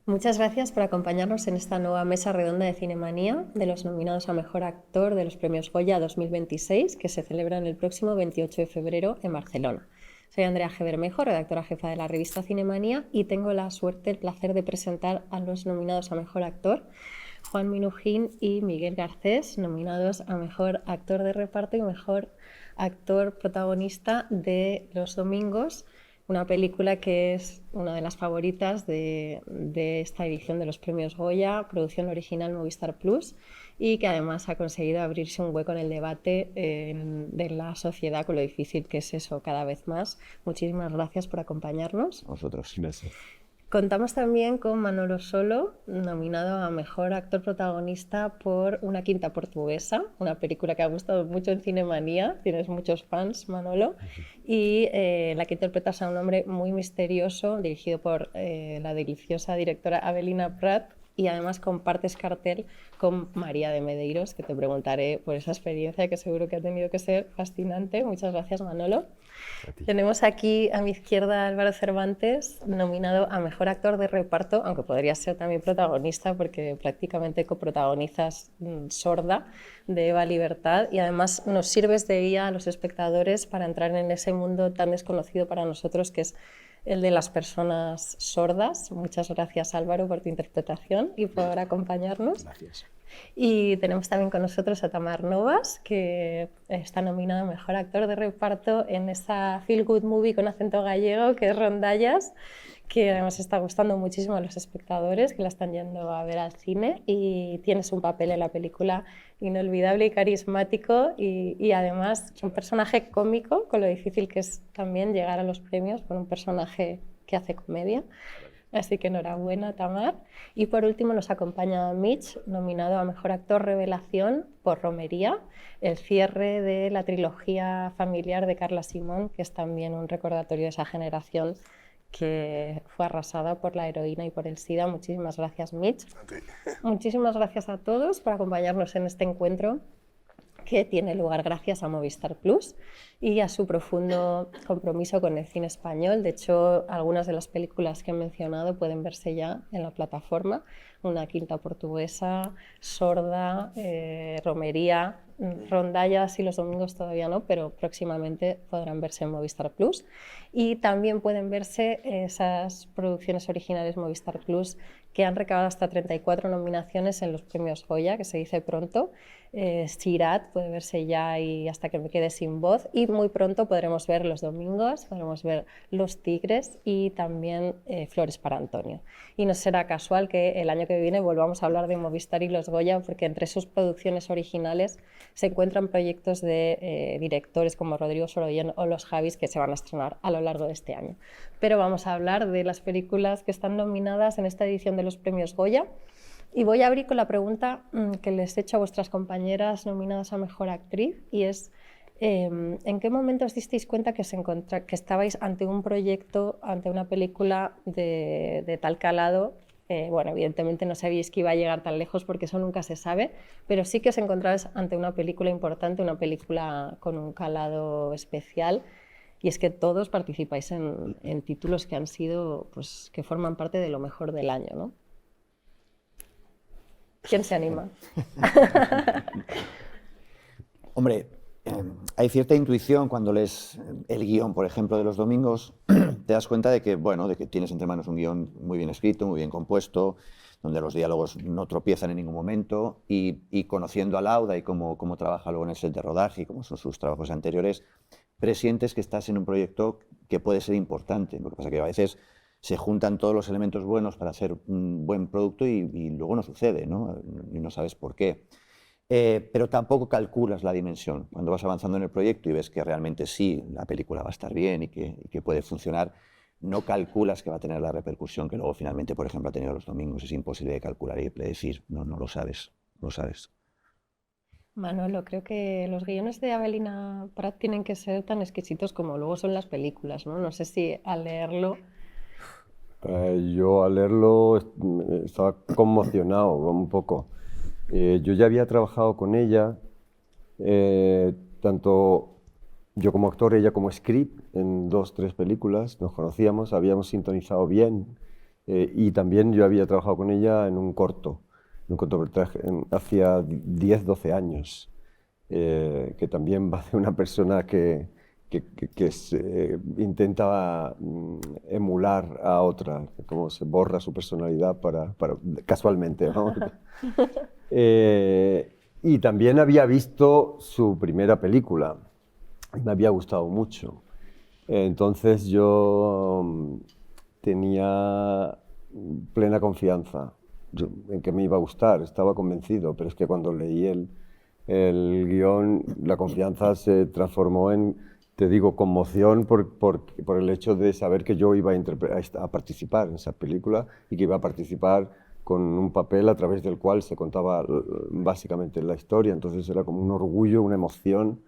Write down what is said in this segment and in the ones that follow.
Muchas gracias por acompañarnos en esta nueva mesa redonda de Cinemanía de los nominados a Mejor Actor de los Premios Goya 2026, que se celebran el próximo 28 de febrero en Barcelona. Soy Andrea G. Bermejo, redactora jefa de la revista Cinemanía, y tengo la suerte, el placer de presentar a los nominados a Mejor Actor, Juan Minujín y Miguel Garcés, nominados a Mejor Actor de Reparto y Mejor Actor Protagonista de Los Domingos, una película que es una de las favoritas de esta edición de los premios Goya, producción original Movistar Plus, y que además ha conseguido abrirse un hueco en el debate de la sociedad con lo difícil que es eso cada vez más. Muchísimas gracias por acompañarnos. Nosotros, gracias. Contamos también con Manolo Solo, nominado a Mejor Actor Protagonista por Una Quinta Portuguesa, una película que ha gustado mucho en Cinemanía, tienes muchos fans, Manolo, y la que interpretas a un hombre muy misterioso, dirigido por la deliciosa directora Avelina Prat, y además compartes cartel con María de Medeiros, que te preguntaré por esa experiencia que seguro que ha tenido que ser fascinante. Muchas gracias, Manolo. Tenemos aquí a mi izquierda a Álvaro Cervantes, nominado a Mejor Actor de Reparto, aunque podría ser también protagonista porque prácticamente coprotagonizas Sorda de Eva Libertad, y además nos sirves de guía a los espectadores para entrar en ese mundo tan desconocido para nosotros que es el de las personas sordas. Muchas gracias, Álvaro, por tu interpretación y por acompañarnos. Gracias. Y tenemos también con nosotros a Tamar Novas, que está nominado a Mejor Actor de Reparto en esa Feel Good Movie con acento gallego, que es Rondallas, que además está gustando muchísimo a los espectadores, que la están yendo a ver al cine, y tienes un papel en la película inolvidable y carismático, y además un personaje cómico, con lo difícil que es también llegar a los premios con un personaje que hace comedia. Así que enhorabuena, Tamar. Y por último nos acompaña Mitch, nominado a Mejor Actor Revelación por Romería, el cierre de la trilogía familiar de Carla Simón, que es también un recordatorio de esa generación que fue arrasada por la heroína y por el SIDA. Muchísimas gracias, Mitch. Muchísimas gracias a todos por acompañarnos en este encuentro que tiene lugar gracias a Movistar Plus y a su profundo compromiso con el cine español. De hecho, algunas de las películas que he mencionado pueden verse ya en la plataforma. Una Quinta Portuguesa, Sorda, Romería, Rondallas y Los Domingos todavía no, pero próximamente podrán verse en Movistar Plus. Y también pueden verse esas producciones originales Movistar Plus que han recabado hasta 34 nominaciones en los premios Goya, que se dice pronto. Sirat puede verse ya y Hasta que me quede sin voz, y muy pronto podremos ver Los Domingos, podremos ver Los Tigres y también Flores para Antonio. Y no será casual que el año que viene volvamos a hablar de Movistar y los Goya, porque entre sus producciones originales se encuentran proyectos de directores como Rodrigo Sorollén o Los Javis que se van a estrenar a lo largo de este año. Pero vamos a hablar de las películas que están nominadas en esta edición de los premios Goya. Y voy a abrir con la pregunta que les he hecho a vuestras compañeras nominadas a Mejor Actriz, y es ¿en qué momento os disteis cuenta que estabais ante un proyecto, ante una película de tal calado? Bueno, evidentemente no sabíais que iba a llegar tan lejos porque eso nunca se sabe, pero sí que os encontrabais ante una película importante, una película con un calado especial, y es que todos participáis en títulos que han sido, pues, que forman parte de lo mejor del año, ¿no? ¿Quién se anima? Hombre, hay cierta intuición cuando lees el guión, por ejemplo, de Los Domingos, te das cuenta de que, bueno, de que tienes entre manos un guión muy bien escrito, muy bien compuesto, donde los diálogos no tropiezan en ningún momento, y conociendo a Lauda y cómo trabaja luego en el set de rodaje y cómo son sus trabajos anteriores, presientes que estás en un proyecto que puede ser importante. Lo que pasa es que a veces se juntan todos los elementos buenos para hacer un buen producto y luego no sucede, ¿no? Y no sabes por qué. Pero tampoco calculas la dimensión. Cuando vas avanzando en el proyecto y ves que realmente sí, la película va a estar bien y que puede funcionar, no calculas que va a tener la repercusión que luego finalmente, por ejemplo, ha tenido Los Domingos. Es imposible de calcular y predecir. No, no lo sabes. Lo sabes. Manolo, creo que los guiones de Avelina Prat tienen que ser tan exquisitos como luego son las películas, ¿no? No sé si al leerlo... Yo al leerlo estaba conmocionado un poco. Yo ya había trabajado con ella, tanto yo como actor, ella como script, en 2, 3 películas, nos conocíamos, habíamos sintonizado bien Y también yo había trabajado con ella en un cortometraje, hacía 10, 12 años, que también va de una persona que intenta emular a otra, como se borra su personalidad casualmente, ¿no? Y también había visto su primera película, me había gustado mucho. Entonces yo tenía plena confianza en que me iba a gustar, estaba convencido, pero es que cuando leí el guión, la confianza se transformó en, te digo, conmoción por el hecho de saber que yo iba a participar en esa película y que iba a participar con un papel a través del cual se contaba básicamente la historia. Entonces era como un orgullo, una emoción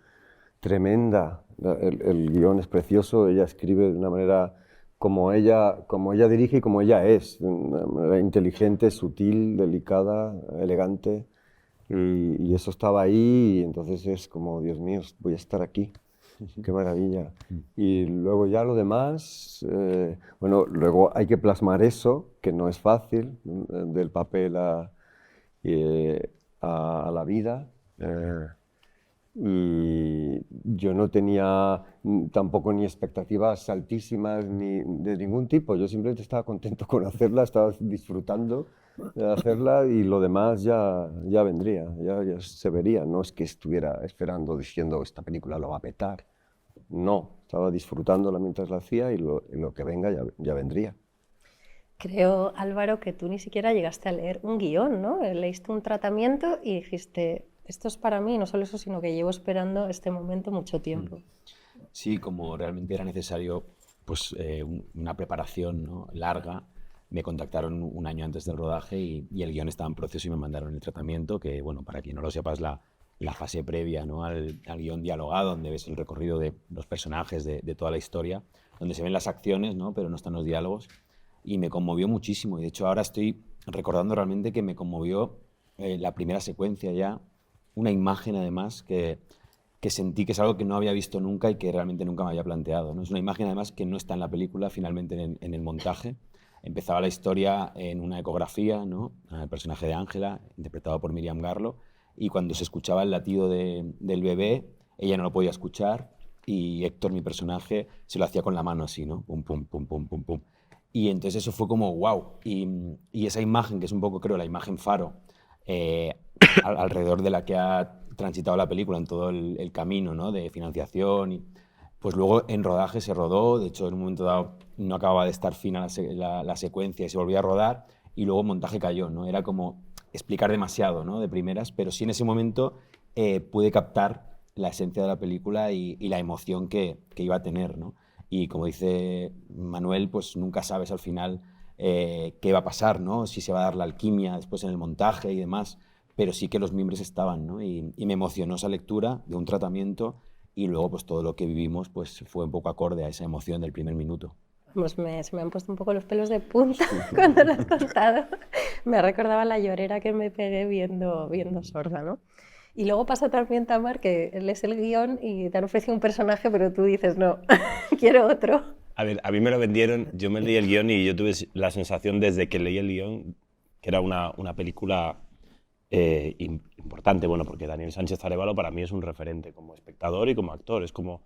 tremenda. El guión es precioso, ella escribe de una manera como ella dirige y como ella es, de una manera inteligente, sutil, delicada, elegante. Y eso estaba ahí y entonces es como, Dios mío, voy a estar aquí. Qué maravilla. Y luego ya lo demás, bueno, luego hay que plasmar eso, que no es fácil, del papel a la vida. Y yo no tenía tampoco ni expectativas altísimas ni de ningún tipo. Yo simplemente estaba contento con hacerla, estaba disfrutando de hacerla y lo demás ya vendría, ya se vería. No es que estuviera esperando diciendo esta película lo va a petar. No, estaba disfrutándola mientras la hacía y lo que venga ya vendría. Creo, Álvaro, que tú ni siquiera llegaste a leer un guión, ¿no? Leíste un tratamiento y dijiste, esto es para mí, no solo eso, sino que llevo esperando este momento mucho tiempo. Sí, como realmente era necesario pues, una preparación, ¿no?, larga, me contactaron un año antes del rodaje y el guión estaba en proceso y me mandaron el tratamiento, que, bueno, para quien no lo sepa, es la fase previa, ¿no?, al guión dialogado, donde ves el recorrido de los personajes, de toda la historia, donde se ven las acciones, ¿no?, pero no están los diálogos. Y me conmovió muchísimo. Y de hecho ahora estoy recordando realmente que me conmovió la primera secuencia ya, una imagen además que sentí que es algo que no había visto nunca y que realmente nunca me había planteado, ¿no? Es una imagen además que no está en la película, finalmente en el montaje. Empezaba la historia en una ecografía, ¿no?, el personaje de Ángela, interpretado por Miriam Garlo, y cuando se escuchaba el latido del bebé, ella no lo podía escuchar y Héctor, mi personaje, se lo hacía con la mano así, ¿no? Pum, pum, pum, pum, pum, pum. Y entonces eso fue como wow. Y esa imagen, que es un poco, creo, la imagen faro, alrededor de la que ha transitado la película en todo el camino, ¿no?, de financiación. Y, pues luego en rodaje se rodó, de hecho en un momento dado no acababa de estar fina la secuencia y se volvía a rodar y luego el montaje cayó, ¿no? Era como explicar demasiado, ¿no?, de primeras, pero sí en ese momento pude captar la esencia de la película y la emoción que iba a tener, ¿no? Y como dice Manuel, pues nunca sabes al final qué va a pasar, ¿no?, si se va a dar la alquimia después en el montaje y demás, pero sí que los mimbres estaban, ¿no? Y me emocionó esa lectura de un tratamiento y luego pues todo lo que vivimos pues fue un poco acorde a esa emoción del primer minuto. Pues se me han puesto un poco los pelos de punta cuando lo has contado. Me recordaba la llorera que me pegué viendo Sorda, ¿no? Y luego pasa también, Tamar, que lees el guión y te han ofrecido un personaje, pero tú dices, no, quiero otro. A ver, a mí me lo vendieron, yo me leí el guión y yo tuve la sensación desde que leí el guión que era una película importante, bueno, porque Daniel Sánchez Arévalo para mí es un referente como espectador y como actor, es como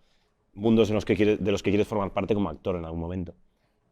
mundos de los que quieres formar parte como actor en algún momento.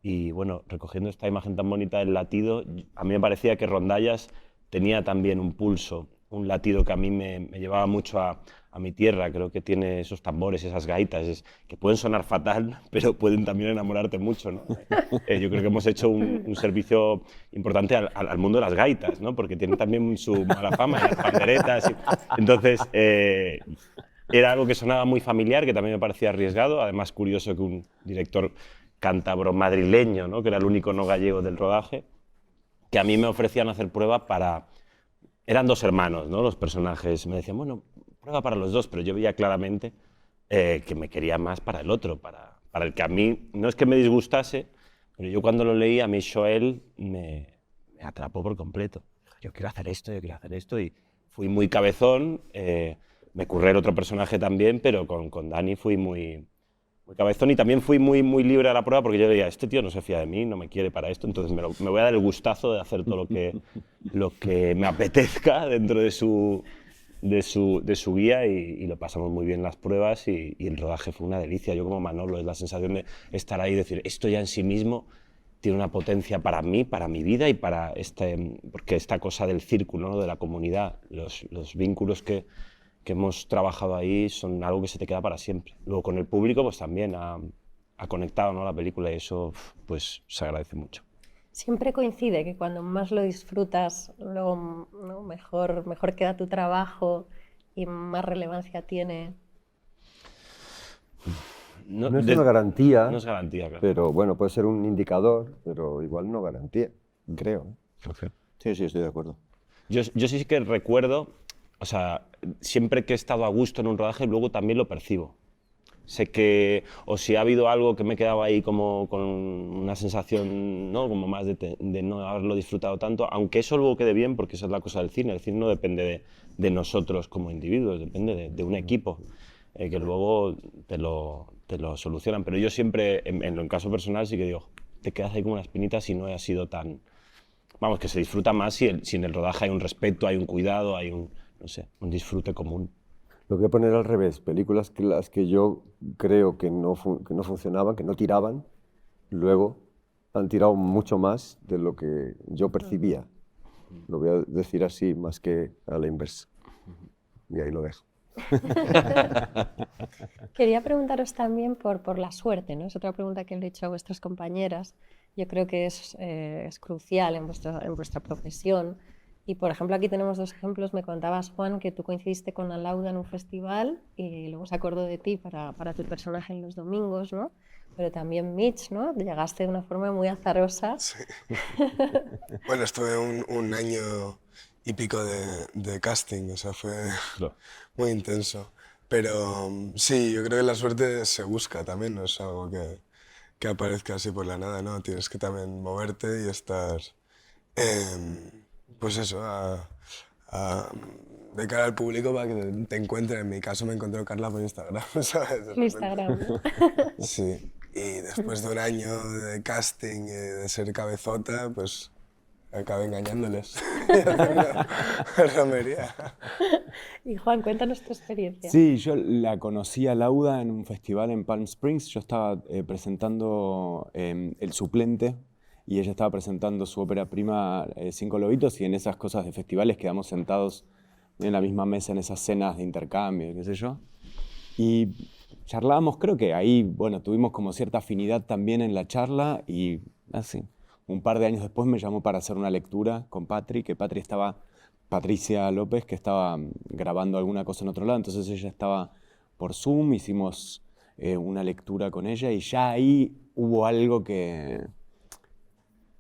Y bueno, recogiendo esta imagen tan bonita del latido, a mí me parecía que Rondallas tenía también un pulso, un latido que a mí me llevaba mucho a mi tierra. Creo que tiene esos tambores, esas gaitas, que pueden sonar fatal, pero pueden también enamorarte mucho, ¿no? Yo creo que hemos hecho un servicio importante al mundo de las gaitas, ¿no?, porque tienen también su mala fama, las panderetas. Entonces, era algo que sonaba muy familiar, que también me parecía arriesgado. Además, curioso que un director cántabro madrileño, ¿no?, que era el único no gallego del rodaje, que a mí me ofrecían hacer prueba para... Eran dos hermanos, ¿no?, los personajes. Me decían, bueno, prueba para los dos, pero yo veía claramente que me quería más para el otro, para el que a mí, no es que me disgustase, pero yo cuando lo leí, a mí Joel me atrapó por completo. Yo quiero hacer esto, y fui muy cabezón. Me curré el otro personaje también, pero con Dani fui muy muy cabezón, y también fui muy, muy libre a la prueba porque yo decía, este tío no se fía de mí, no me quiere para esto, entonces me voy a dar el gustazo de hacer todo lo que me apetezca dentro de su guía, y lo pasamos muy bien las pruebas, y el rodaje fue una delicia. Yo como Manolo, es la sensación de estar ahí y decir, esto ya en sí mismo tiene una potencia para mí, para mi vida y para porque esta cosa del círculo, ¿no? De la comunidad, los vínculos que hemos trabajado ahí son algo que se te queda para siempre. Luego con el público pues también ha conectado, ¿no? La película, y eso pues se agradece mucho. Siempre coincide que cuando más lo disfrutas, luego, ¿no? mejor queda tu trabajo y más relevancia tiene. No es una garantía, no es garantía, claro. pero bueno, puede ser un indicador, pero igual no garantía, creo. Sí, estoy de acuerdo. Yo sí que recuerdo, o sea, siempre que he estado a gusto en un rodaje, luego también lo percibo. Sé que, o si ha habido algo que me he quedado ahí como con una sensación, ¿no? Como más de no haberlo disfrutado tanto, aunque eso luego quede bien, porque esa es la cosa del cine. El cine no depende de nosotros como individuos, depende de un equipo, que luego te lo solucionan. Pero yo siempre, en el caso personal, sí que digo, te quedas ahí como una espinita si no ha sido tan... Vamos, que se disfruta más si en el rodaje hay un respeto, hay un cuidado, hay un disfrute común. Lo voy a poner al revés, películas que las que yo creo que no funcionaban, que no tiraban, luego han tirado mucho más de lo que yo percibía. Lo voy a decir así más que a la inversa. Y ahí lo dejo. Quería preguntaros también por la suerte, ¿no? Es otra pregunta que le he hecho a vuestras compañeras. Yo creo que es crucial en vuestra profesión. Y, por ejemplo, aquí tenemos dos ejemplos. Me contabas, Juan, que tú coincidiste con Alauda en un festival y luego se acordó de ti para tu personaje en Los Domingos, ¿no? Pero también Mitch, ¿no? Llegaste de una forma muy azarosa. Sí. Bueno, estuve un año y pico de casting, o sea, fue muy intenso. Pero sí, yo creo que la suerte se busca también, no es algo que aparezca así por la nada, ¿no? Tienes que también moverte y estar... pues eso, de cara al público para que te encuentren. En mi caso me encontró Carla por Instagram, ¿sabes? Instagram, ¿no? Sí, y después de un año de casting y de ser cabezota, pues acabé engañándoles. Romería. Y Juan, cuéntanos tu experiencia. Sí, yo la conocí a Lauda en un festival en Palm Springs. Yo estaba presentando El Suplente, y ella estaba presentando su ópera prima Cinco Lobitos, y en esas cosas de festivales quedamos sentados en la misma mesa, en esas cenas de intercambio, qué sé yo. Y charlábamos, creo que ahí, bueno, tuvimos como cierta afinidad también en la charla, y así, un par de años después me llamó para hacer una lectura con Patri, que Patricia López, que estaba grabando alguna cosa en otro lado, entonces ella estaba por Zoom, hicimos una lectura con ella, y ya ahí hubo algo que...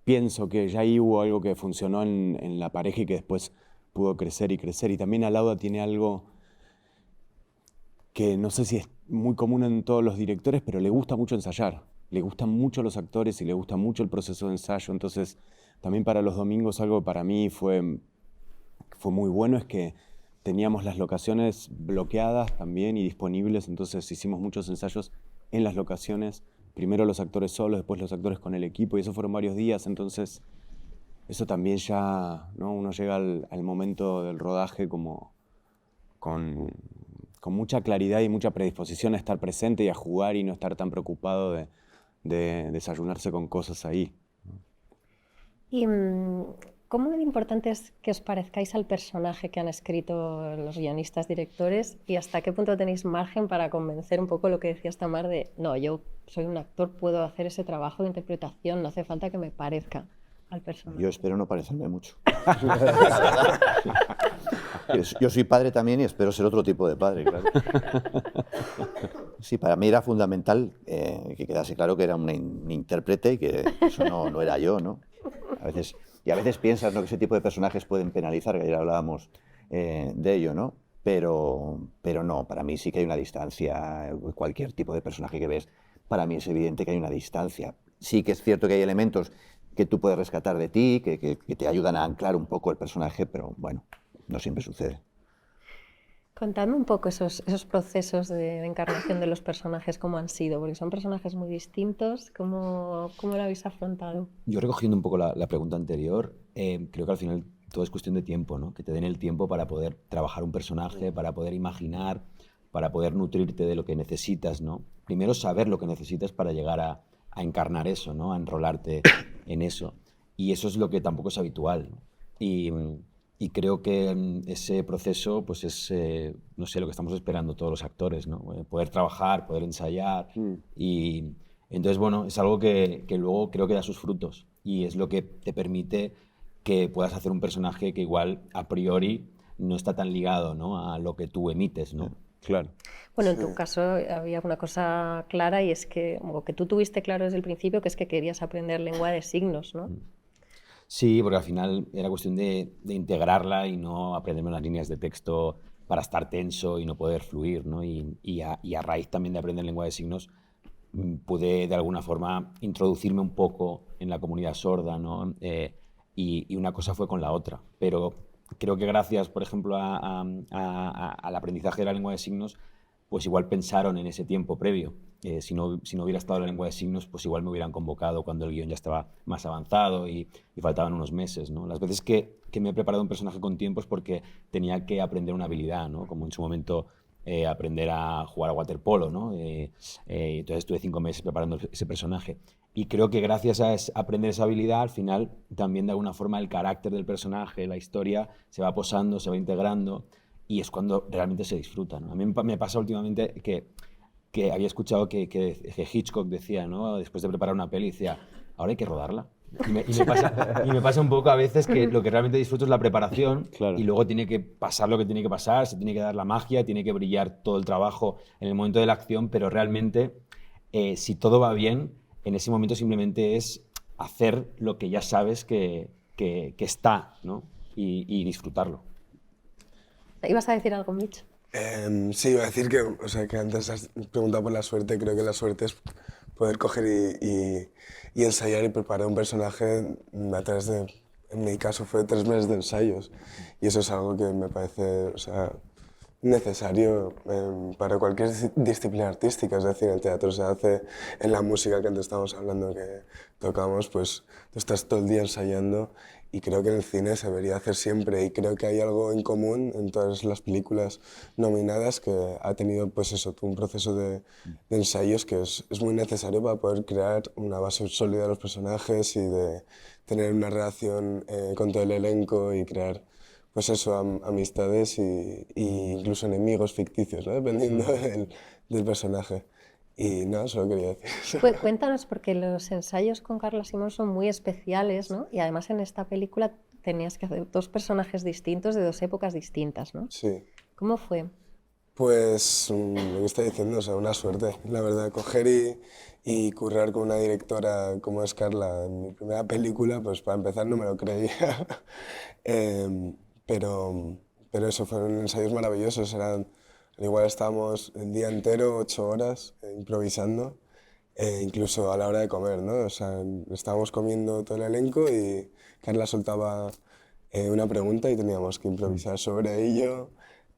Pienso que ya ahí hubo algo que funcionó en la pareja y que después pudo crecer y crecer. Y también Alauda tiene algo que no sé si es muy común en todos los directores, pero le gusta mucho ensayar. Le gustan mucho los actores y le gusta mucho el proceso de ensayo. Entonces, también para Los Domingos algo para mí fue muy bueno, es que teníamos las locaciones bloqueadas también y disponibles. Entonces hicimos muchos ensayos en las locaciones. Primero los actores solos, después los actores con el equipo, y eso fueron varios días, entonces eso también ya, ¿no? Uno llega al momento del rodaje como con mucha claridad y mucha predisposición a estar presente y a jugar y no estar tan preocupado de desayunarse con cosas ahí. ¿Y cómo de importante es que os parezcáis al personaje que han escrito los guionistas, directores, y hasta qué punto tenéis margen para convencer un poco lo que decías, Tamar, de no, yo soy un actor, puedo hacer ese trabajo de interpretación, no hace falta que me parezca al personaje? Yo espero no parecerme mucho. Yo soy padre también y espero ser otro tipo de padre, claro. Sí, para mí era fundamental que quedase claro que era un intérprete y que eso no era yo, ¿no? A veces piensas, ¿no?, que ese tipo de personajes pueden penalizar, que ayer hablábamos de ello, ¿no? Pero no, para mí sí que hay una distancia. Cualquier tipo de personaje que ves, para mí es evidente que hay una distancia. Sí que es cierto que hay elementos que tú puedes rescatar de ti, que te ayudan a anclar un poco el personaje, pero bueno, no siempre sucede. Contadme un poco esos procesos de encarnación de los personajes, cómo han sido, porque son personajes muy distintos. ¿Cómo lo habéis afrontado? Yo recogiendo un poco la pregunta anterior, creo que al final todo es cuestión de tiempo, ¿no? Que te den el tiempo para poder trabajar un personaje, para poder imaginar, para poder nutrirte de lo que necesitas, ¿no? Primero saber lo que necesitas para llegar a encarnar eso, ¿no? A enrolarte en eso. Y eso es lo que tampoco es habitual, ¿no? Y creo que ese proceso pues es, no sé, lo que estamos esperando todos los actores, ¿no? Poder trabajar, poder ensayar. Y entonces, bueno, es algo que luego creo que da sus frutos y es lo que te permite que puedas hacer un personaje que igual a priori no está tan ligado, ¿no? A lo que tú emites, ¿no? Claro. Bueno, en tu caso había una cosa clara y es que, o que tú tuviste claro desde el principio, que es que querías aprender lengua de signos, ¿no? Sí, porque al final era cuestión de integrarla y no aprenderme las líneas de texto para estar tenso y no poder fluir, ¿no? Y a raíz también de aprender lengua de signos pude de alguna forma introducirme un poco en la comunidad sorda, ¿no? Y una cosa fue con la otra. Pero creo que gracias, por ejemplo, al aprendizaje de la lengua de signos, pues igual pensaron en ese tiempo previo. Si no hubiera estado la lengua de signos, pues igual me hubieran convocado cuando el guión ya estaba más avanzado y faltaban unos meses, ¿no? Las veces que me he preparado un personaje con tiempo es porque tenía que aprender una habilidad, ¿no? Como en su momento aprender a jugar a waterpolo, ¿no? Entonces estuve 5 meses preparando ese personaje. Y creo que gracias a aprender esa habilidad, al final también de alguna forma el carácter del personaje, la historia, se va posando, se va integrando y es cuando realmente se disfruta, ¿no? A mí me pasa últimamente que había escuchado que Hitchcock decía, ¿no? Después de preparar una peli, decía, ahora hay que rodarla. Y me pasa un poco a veces que lo que realmente disfruto es la preparación. Claro. Y luego tiene que pasar lo que tiene que pasar, se tiene que dar la magia, tiene que brillar todo el trabajo en el momento de la acción, pero realmente, si todo va bien, en ese momento simplemente es hacer lo que ya sabes que está, ¿no? Y disfrutarlo. ¿Ibas a decir algo, Mitch? Sí, iba a decir que, o sea, que antes has preguntado por la suerte. Creo que la suerte es poder coger y ensayar y preparar un personaje a través de, en mi caso fue 3 meses de ensayos. Y eso es algo que me parece, o sea, necesario para cualquier disciplina artística. Es decir, el teatro se hace, en la música que antes estábamos hablando que tocamos, pues tú estás todo el día ensayando. Y creo que en el cine se debería hacer siempre, y creo que hay algo en común en todas las películas nominadas, que ha tenido pues eso, un proceso de ensayos que es muy necesario para poder crear una base sólida de los personajes y de tener una relación con todo el elenco y crear pues eso, amistades y incluso enemigos ficticios, ¿no? Dependiendo del personaje. Y no, solo quería decir eso. Cuéntanos, porque los ensayos con Carla Simón son muy especiales, ¿no? Y además en esta película tenías que hacer 2 personajes distintos de 2 épocas distintas, ¿no? Sí. ¿Cómo fue? Pues lo que está diciendo, o sea, una suerte, la verdad. Coger y currar con una directora como es Carla en mi primera película, pues para empezar no me lo creía. Pero eso, fueron ensayos maravillosos. Igual estábamos el día entero, 8 horas, improvisando, incluso a la hora de comer, ¿no? O sea, estábamos comiendo todo el elenco y Carla soltaba una pregunta y teníamos que improvisar sobre ello.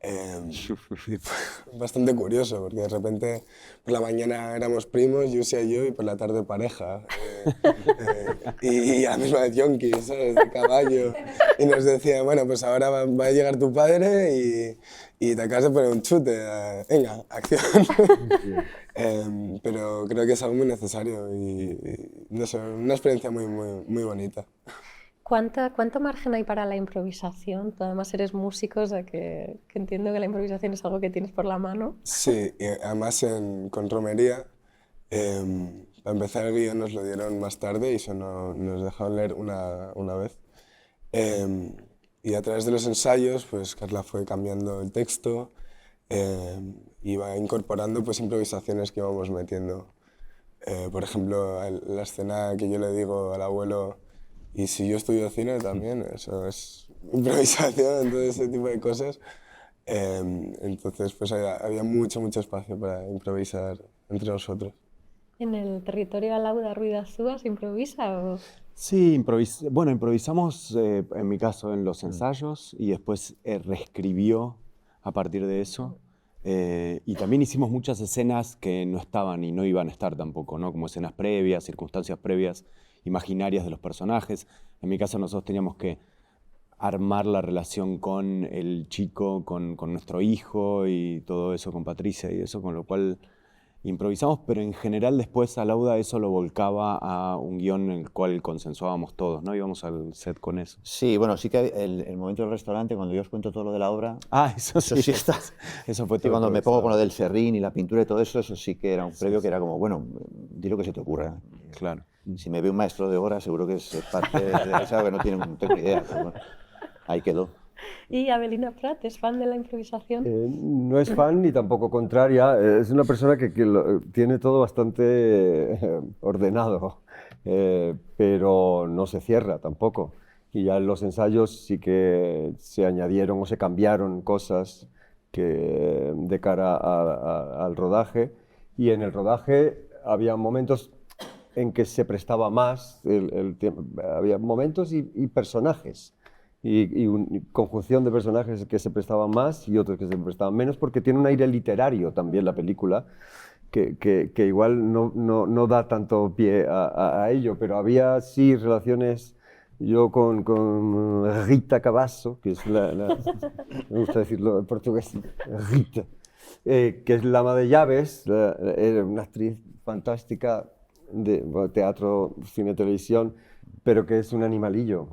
Y fue bastante curioso, porque de repente por la mañana éramos primos, Yusia y yo, y por la tarde pareja. Y a la misma vez yonki, ¿sabes? De caballo. Y nos decía, bueno, pues ahora va a llegar tu padre y te acabas de poner un chute. Venga, acción. Pero creo que es algo muy necesario y no sé, una experiencia muy bonita. ¿Cuánto margen hay para la improvisación? Tú además eres músico, o sea que entiendo que la improvisación es algo que tienes por la mano. Sí, y además con Romería, para empezar el guión nos lo dieron más tarde y solo nos dejaron leer una vez. Y a través de los ensayos, pues Carla fue cambiando el texto, iba incorporando pues improvisaciones que íbamos metiendo. Por ejemplo, la escena que yo le digo al abuelo, y si yo estudio cine también, eso es improvisación, todo ese tipo de cosas. Entonces pues había mucho espacio para improvisar entre nosotros. ¿En el territorio Alauda Ruiz Azúa se improvisa o...? Sí, improvisamos, en mi caso, en los ensayos, y después reescribió a partir de eso. Y también hicimos muchas escenas que no estaban y no iban a estar tampoco, ¿no? Como escenas previas, circunstancias previas, imaginarias de los personajes. En mi caso nosotros teníamos que armar la relación con el chico, con nuestro hijo y todo eso, con Patricia y eso, con lo cual improvisamos, pero en general después a Lauda eso lo volcaba a un guión en el cual consensuábamos todos, ¿no? Íbamos al set con eso. Sí, bueno, sí que el momento del restaurante, cuando yo os cuento todo lo de la obra, Ah, eso sí, sí está. Eso fue Sí, todo cuando me pongo con lo improvisado. del serrín y la pintura y todo eso, eso sí que era un previo que era como, bueno, di lo que se te ocurra. Claro. Si me ve un maestro de obra, seguro que es parte de eso, que no tengo ni idea. Pero bueno, ahí quedó. ¿Y Avelina Prat es fan de la improvisación? No es fan ni tampoco contraria, es una persona que tiene todo bastante ordenado, pero no se cierra tampoco. Y ya en los ensayos sí que se añadieron o se cambiaron cosas de cara al rodaje. Y en el rodaje había momentos en que se prestaba más el tiempo. Había momentos y personajes. Y conjunción de personajes que se prestaban más y otros que se prestaban menos, porque tiene un aire literario también la película, que igual no da tanto pie a ello, pero había sí relaciones, yo con Rita Cavasso, que es me gusta decirlo en portugués, Rita, que es la ama de llaves, era una actriz fantástica de teatro, cine, televisión, pero que es un animalillo.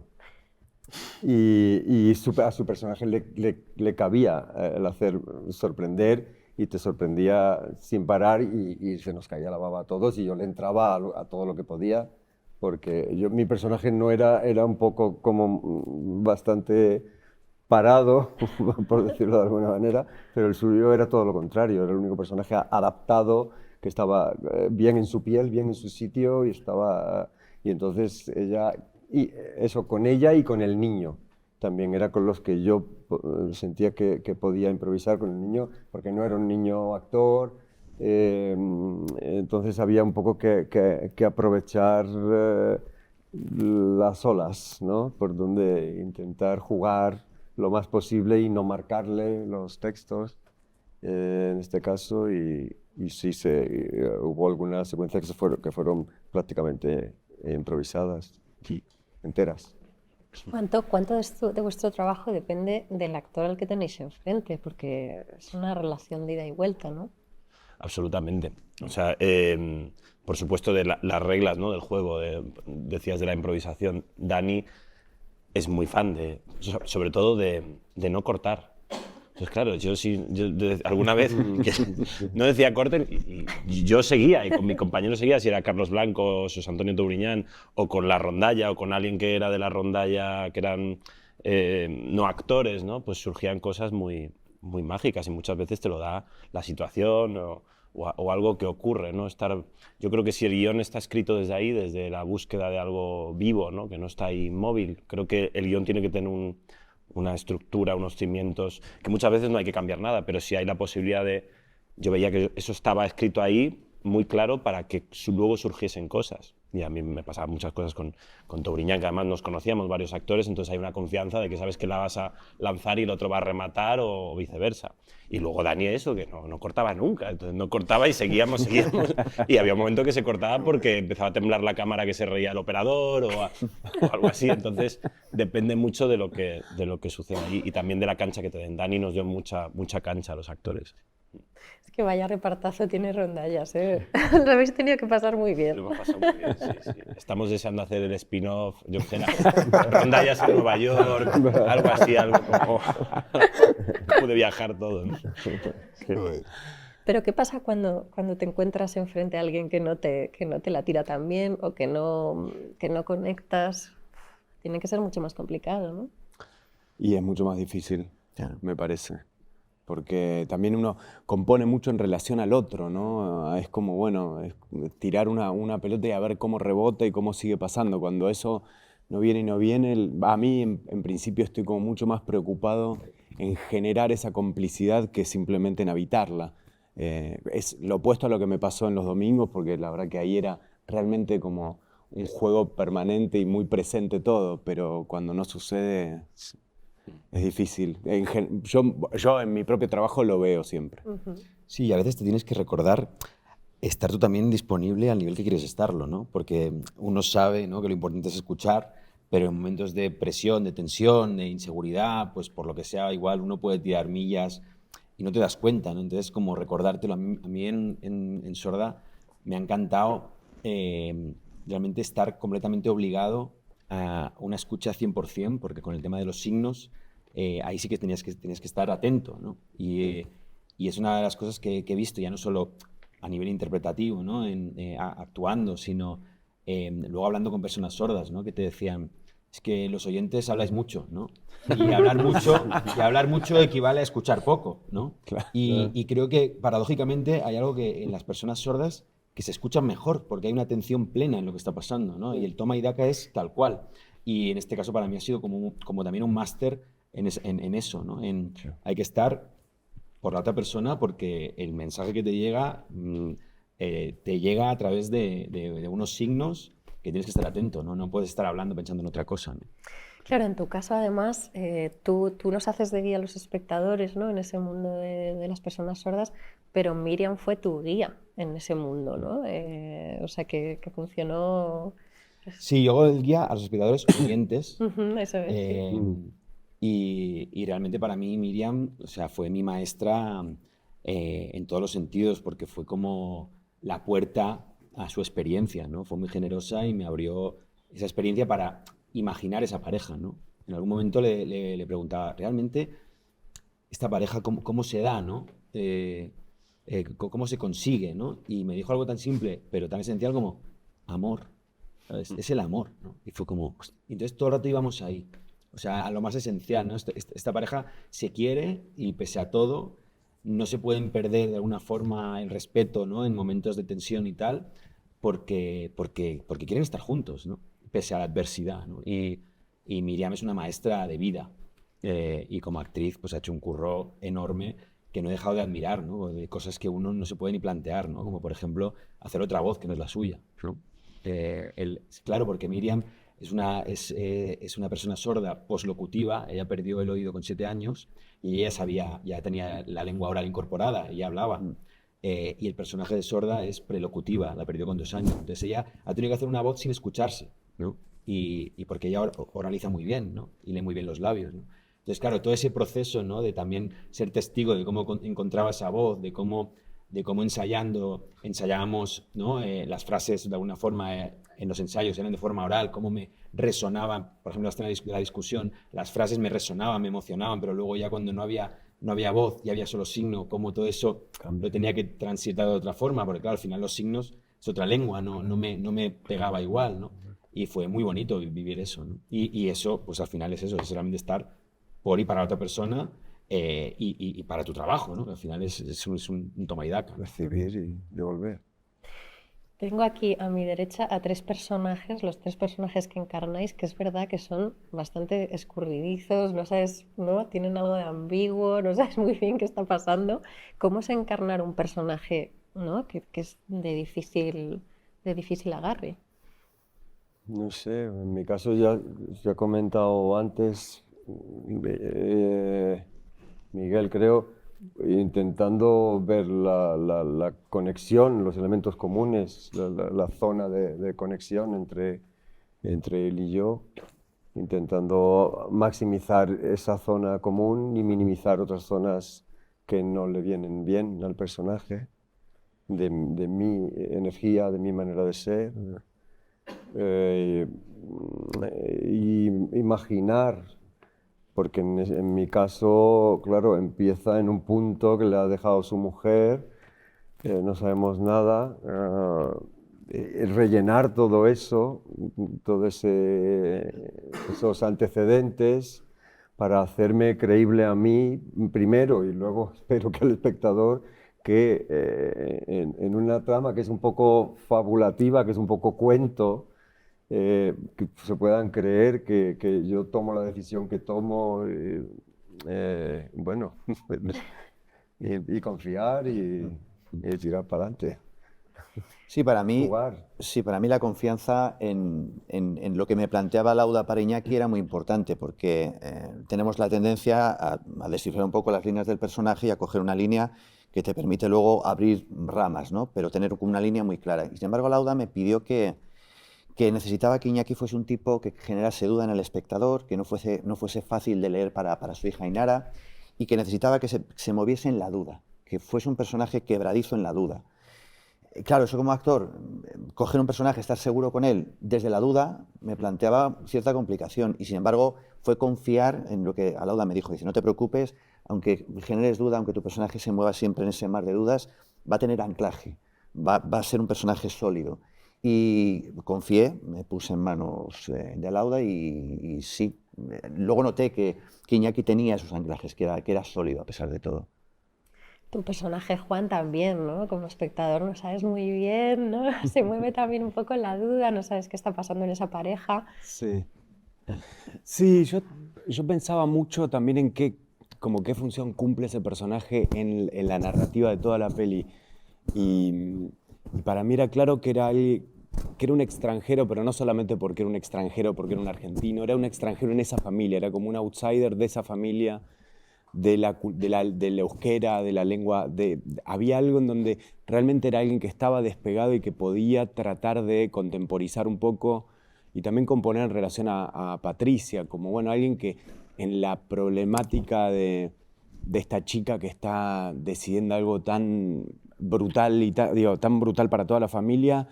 Y a su personaje le cabía el hacer sorprender y te sorprendía sin parar y se nos caía la baba a todos y yo le entraba a todo lo que podía porque mi personaje no era un poco como bastante parado, por decirlo de alguna manera, pero el suyo era todo lo contrario, era el único personaje adaptado que estaba bien en su piel, bien en su sitio y entonces ella... Y eso con ella y con el niño. También era con los que yo sentía que podía improvisar con el niño, porque no era un niño actor. Entonces había un poco que aprovechar las olas, ¿no? Por donde intentar jugar lo más posible y no marcarle los textos, en este caso. Y sí, hubo algunas secuencias que fueron prácticamente improvisadas. Enteras. ¿Cuánto de vuestro trabajo depende del actor al que tenéis enfrente? Porque es una relación de ida y vuelta, ¿no? Absolutamente. O sea, por supuesto, de las reglas, ¿no?, del juego, decías de la improvisación. Dani es muy fan sobre todo de no cortar. Entonces, claro, yo alguna vez no decía corten y yo seguía, y con mi compañero seguía, si era Carlos Blanco, o José Antonio Tobriñán, o con la rondalla, o con alguien que era de la rondalla, que eran no actores, ¿no? Pues surgían cosas muy, muy mágicas y muchas veces te lo da la situación o algo que ocurre, ¿no? Yo creo que si el guión está escrito desde ahí, desde la búsqueda de algo vivo, ¿no?, que no está inmóvil, creo que el guión tiene que tener una estructura, unos cimientos, que muchas veces no hay que cambiar nada, pero sí hay la posibilidad yo veía que eso estaba escrito ahí muy claro para que luego surgiesen cosas. Y a mí me pasaban muchas cosas con Tobriñán, que además nos conocíamos varios actores, entonces hay una confianza de que sabes que la vas a lanzar y el otro va a rematar o viceversa. Y luego Dani eso, que no cortaba nunca, entonces no cortaba y seguíamos. Y había un momento que se cortaba porque empezaba a temblar la cámara, que se reía el operador o algo así. Entonces depende mucho de lo que sucede ahí y también de la cancha que te den. Dani nos dio mucha cancha a los actores. Es que vaya repartazo tiene Rondallas, ¿eh? Lo habéis tenido que pasar muy bien. Lo hemos pasado muy bien, sí. Estamos deseando hacer el spin-off, yo sé, Rondallas en Nueva York, algo así, algo como de viajar todo, ¿no? Pero ¿qué pasa cuando te encuentras enfrente a alguien que no te la tira tan bien o que no conectas? Tiene que ser mucho más complicado, ¿no? Y es mucho más difícil, me parece. Porque también uno compone mucho en relación al otro, ¿no? Es como, bueno, tirar una pelota y a ver cómo rebota y cómo sigue pasando. Cuando eso no viene y no viene, a mí en principio estoy como mucho más preocupado en generar esa complicidad que simplemente en habitarla. Es lo opuesto a lo que me pasó en los domingos, porque la verdad que ahí era realmente como un juego permanente y muy presente todo, pero cuando no sucede Es difícil. Yo en mi propio trabajo lo veo siempre. Sí, y a veces te tienes que recordar estar tú también disponible al nivel que quieres estarlo, ¿no? Porque uno sabe, ¿no?, que lo importante es escuchar, pero en momentos de presión, de tensión, de inseguridad, pues por lo que sea, igual uno puede tirar millas y no te das cuenta, ¿no? Entonces, como recordártelo, a mí en Sorda me ha encantado realmente estar completamente obligado a una escucha 100%, porque con el tema de los signos, ahí sí que tenías que estar atento, ¿no? Y es una de las cosas que he visto, ya no solo a nivel interpretativo, ¿no?, actuando, sino luego hablando con personas sordas, ¿no?, que te decían, es que los oyentes habláis mucho, ¿no? Y hablar mucho equivale a escuchar poco, ¿no? Claro. Y creo que paradójicamente hay algo que en las personas sordas que se escuchan mejor, porque hay una atención plena en lo que está pasando, ¿no? Y el toma y daca es tal cual. Y en este caso para mí ha sido como también un máster en eso, ¿no? Hay que estar por la otra persona porque el mensaje que te llega a través de unos signos que tienes que estar atento, ¿no? No puedes estar hablando pensando en otra cosa, ¿no? Claro, en tu caso además, tú nos haces de guía a los espectadores, ¿no?, en ese mundo de las personas sordas, pero Miriam fue tu guía en ese mundo, ¿no? O sea, que funcionó... Sí, yo hago el guía a los espectadores oyentes. Eso es, sí. Y realmente para mí Miriam, o sea, fue mi maestra en todos los sentidos, porque fue como la puerta a su experiencia, ¿no? Fue muy generosa y me abrió esa experiencia para imaginar esa pareja, ¿no? En algún momento le preguntaba, ¿realmente esta pareja cómo se da, ¿no? ¿Cómo se consigue, ¿no? Y me dijo algo tan simple, pero tan esencial como amor. ¿Sabes? Es el amor, ¿no? Y fue como... hostia. Entonces todo el rato íbamos ahí. O sea, a lo más esencial, ¿no? Esta pareja se quiere y pese a todo no se pueden perder de alguna forma el respeto, ¿no?, en momentos de tensión y tal, porque quieren estar juntos, ¿no?, pese a la adversidad, ¿no? Y Miriam es una maestra de vida y como actriz pues ha hecho un curro enorme que no he dejado de admirar, ¿no?, de cosas que uno no se puede ni plantear, ¿no?, como por ejemplo hacer otra voz que no es la suya, ¿no? Claro, porque Miriam es una persona sorda poslocutiva, ella perdió el oído con 7 años y ella ya tenía la lengua oral incorporada, ella hablaba. Y el personaje de sorda es prelocutiva, la perdió con 2 años. Entonces ella ha tenido que hacer una voz sin escucharse, ¿no? Y porque ella oraliza muy bien, ¿no?, y lee muy bien los labios, ¿no? Entonces, claro, todo ese proceso, ¿no?, de también ser testigo de cómo encontraba esa voz, de cómo ensayábamos, ¿no?, las frases de alguna forma en los ensayos eran de forma oral, cómo me resonaban, por ejemplo, la escena de la discusión, las frases me resonaban, me emocionaban, pero luego ya cuando no había voz, ya había solo signo, cómo todo eso lo tenía que transitar de otra forma, porque claro, al final los signos es otra lengua, no me pegaba igual, ¿no? Y fue muy bonito vivir eso, ¿no? Y eso, pues al final es eso, es realmente estar por y para la otra persona. Y para tu trabajo, ¿no? Al final es un toma y daca. Recibir y devolver. Tengo aquí a mi derecha a 3 personajes, los 3 personajes que encarnáis, que es verdad que son bastante escurridizos, no sabes, ¿no?, tienen algo de ambiguo, no sabes muy bien qué está pasando. ¿Cómo es encarnar un personaje, ¿no?, que es de difícil agarre? No sé, en mi caso ya he comentado antes, Miguel, creo, intentando ver la conexión, los elementos comunes, la zona de conexión entre él y yo, intentando maximizar esa zona común y minimizar otras zonas que no le vienen bien al personaje, de mi energía, de mi manera de ser. Y imaginar, porque en mi caso, claro, empieza en un punto que le ha dejado su mujer, no sabemos nada, rellenar todo eso, todos esos antecedentes para hacerme creíble a mí primero y luego espero que al espectador que en una trama que es un poco fabulativa, que es un poco cuento, que se puedan creer que yo tomo la decisión que tomo, bueno, y confiar y tirar para adelante. Sí, para mí, jugar. sí, para mí la confianza en lo que me planteaba Lauda para Iñaki era muy importante, porque tenemos la tendencia a descifrar un poco las líneas del personaje y a coger una línea que te permite luego abrir ramas, ¿no? Pero tener una línea muy clara. Y sin embargo, Lauda me pidió que necesitaba que Iñaki fuese un tipo que generase duda en el espectador, que no fuese fácil de leer para su hija Ainara, y que necesitaba que se moviese en la duda, que fuese un personaje quebradizo en la duda. Claro, eso como actor, coger un personaje, estar seguro con él desde la duda, me planteaba cierta complicación. Y sin embargo, fue confiar en lo que Lauda me dijo. Dice, no te preocupes, aunque generes duda, aunque tu personaje se mueva siempre en ese mar de dudas, va a tener anclaje, va a ser un personaje sólido. Y confié, me puse en manos de Lauda y sí. Luego noté que Iñaki tenía esos anclajes, que era sólido a pesar de todo. Tu personaje Juan también, ¿no? Como espectador no sabes muy bien, ¿no? Se mueve también un poco en la duda, no sabes qué está pasando en esa pareja. Sí. Sí, yo pensaba mucho también en qué función cumple ese personaje en la narrativa de toda la peli. Y para mí era claro que era un extranjero, pero no solamente porque era un extranjero, porque era un argentino, era un extranjero en esa familia, era como un outsider de esa familia, de la euskera, de la lengua. Había algo en donde realmente era alguien que estaba despegado y que podía tratar de contemporizar un poco y también componer en relación a Patricia, como bueno, alguien que en la problemática de esta chica que está decidiendo algo tan brutal y tan brutal para toda la familia,